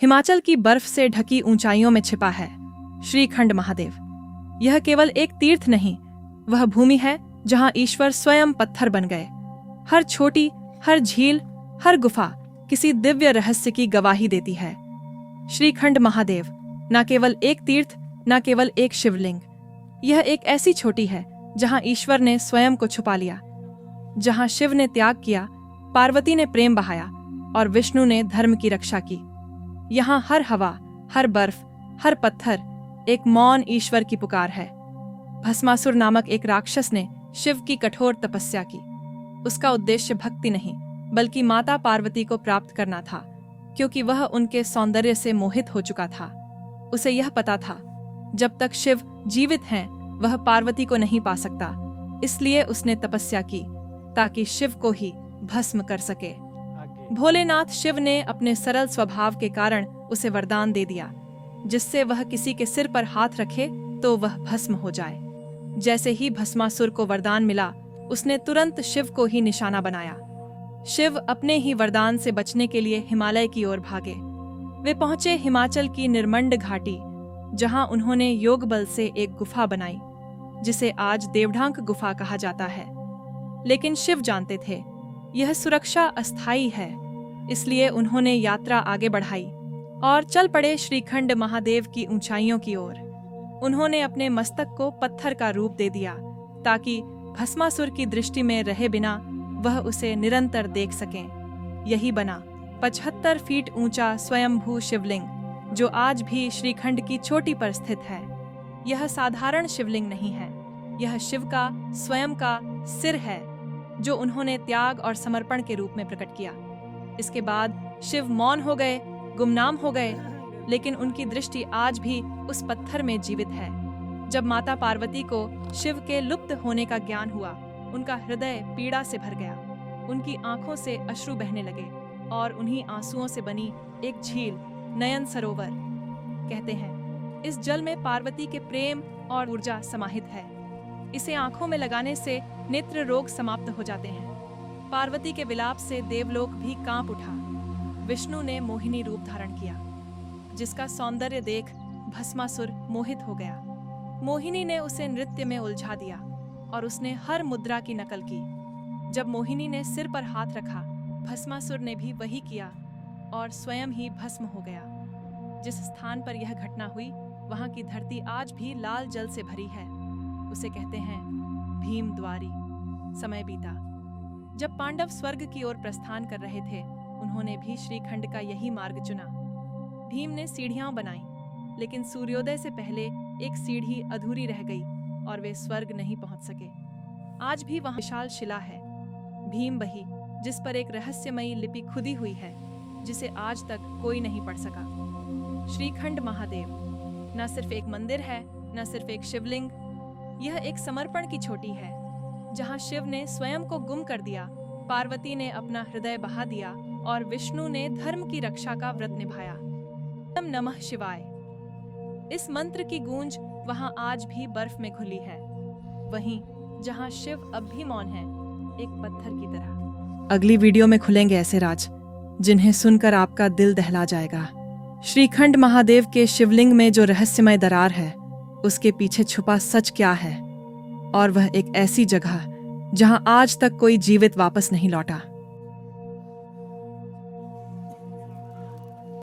हिमाचल की बर्फ से ढकी ऊंचाइयों में छिपा है श्रीखंड महादेव। यह केवल एक तीर्थ नहीं, वह भूमि है जहां ईश्वर स्वयं पत्थर बन गए। हर छोटी, हर झील, हर गुफा किसी दिव्य रहस्य की गवाही देती है। श्रीखंड महादेव न केवल एक तीर्थ, न केवल एक शिवलिंग, यह एक ऐसी चोटी है जहां ईश्वर ने स्वयं को छुपा लिया, जहां शिव ने त्याग किया, पार्वती ने प्रेम बहाया और विष्णु ने धर्म की रक्षा की। यहाँ हर हवा, हर बर्फ, हर पत्थर एक मौन ईश्वर की पुकार है। भस्मासुर नामक एक राक्षस ने शिव की कठोर तपस्या की। उसका उद्देश्य भक्ति नहीं, बल्कि माता पार्वती को प्राप्त करना था, क्योंकि वह उनके सौंदर्य से मोहित हो चुका था। उसे यह पता था, जब तक शिव जीवित हैं, वह पार्वती को नहीं पा सकता। इसलिए उसने तपस्या की ताकि शिव को ही भस्म कर सके। भोलेनाथ शिव ने अपने सरल स्वभाव के कारण उसे वरदान दे दिया, जिससे वह किसी के सिर पर हाथ रखे तो वह भस्म हो जाए। जैसे ही भस्मासुर को वरदान मिला, उसने तुरंत शिव को ही निशाना बनाया। शिव अपने ही वरदान से बचने के लिए हिमालय की ओर भागे। वे पहुंचे हिमाचल की निर्मंड घाटी, जहां उन्होंने योग बल से एक गुफा बनाई, जिसे आज देवढांक गुफा कहा जाता है। लेकिन शिव जानते थे, यह सुरक्षा अस्थायी है, इसलिए उन्होंने यात्रा आगे बढ़ाई और चल पड़े श्रीखंड महादेव की ऊंचाइयों की ओर। उन्होंने अपने मस्तक को पत्थर का रूप दे दिया, ताकि भस्मासुर की दृष्टि में रहे बिना वह उसे निरंतर देख सकें। यही बना 75 फीट ऊंचा स्वयंभू शिवलिंग, जो आज भी श्रीखंड की चोटी पर स्थित है। यह साधारण शिवलिंग नहीं है, यह शिव का स्वयं का सिर है, जो उन्होंने त्याग और समर्पण के रूप में प्रकट किया। इसके बाद शिव मौन हो गए, गुमनाम हो गए, लेकिन उनकी दृष्टि आज भी उस पत्थर में जीवित है। जब माता पार्वती को शिव के लुप्त होने का ज्ञान हुआ, उनका हृदय पीड़ा से भर गया। उनकी आंखों से अश्रु बहने लगे और उन्हीं आंसुओं से बनी एक झील, नयन सरोवर कहते हैं, इस जल में पार्वती के प्रेम और ऊर्जा समाहित है। इसे आंखों में लगाने से नेत्र रोग समाप्त हो जाते हैं। पार्वती के विलाप से देवलोक भी कांप उठा। विष्णु ने मोहिनी रूप धारण किया, जिसका सौंदर्य देख भस्मासुर मोहित हो गया। मोहिनी ने उसे नृत्य में उलझा दिया और उसने हर मुद्रा की नकल की। जब मोहिनी ने सिर पर हाथ रखा, भस्मासुर ने भी वही किया और स्वयं ही भस्म हो गया। जिस स्थान पर यह घटना हुई, वहां की धरती आज भी लाल जल से भरी है। उसे कहते हैं भीम द्वारी। समय बीता। जब पांडव स्वर्ग की ओर प्रस्थान कर रहे थे, उन्होंने भी श्रीखंड का यही मार्ग चुना। भीम ने सीढ़ियां बनाई, लेकिन सूर्योदय से पहले एक सीढ़ी अधूरी रह गई और वे स्वर्ग नहीं पहुंच सके। आज भी वहां विशाल शिला है, भीम बही, जिस पर एक रहस्यमयी लिपि खुदी हुई है, जिसे आज तक कोई नहीं पढ़ सका। श्रीखंड महादेव न सिर्फ एक मंदिर है, न सिर्फ एक शिवलिंग, यह एक समर्पण की चोटी है, जहां शिव ने स्वयं को गुम कर दिया, पार्वती ने अपना हृदय बहा दिया और विष्णु ने धर्म की रक्षा का व्रत निभाया। ओम नमः शिवाय। इस मंत्र की गूंज वहां आज भी बर्फ में घुली है, वहीं जहां शिव अब भी मौन है, एक पत्थर की तरह। अगली वीडियो में खुलेंगे ऐसे राज, जिन्हें सुनकर आपका दिल दहला जाएगा। श्रीखंड महादेव के शिवलिंग में जो रहस्यमय दरार है, उसके पीछे छुपा सच क्या है, और वह एक ऐसी जगह जहां आज तक कोई जीवित वापस नहीं लौटा।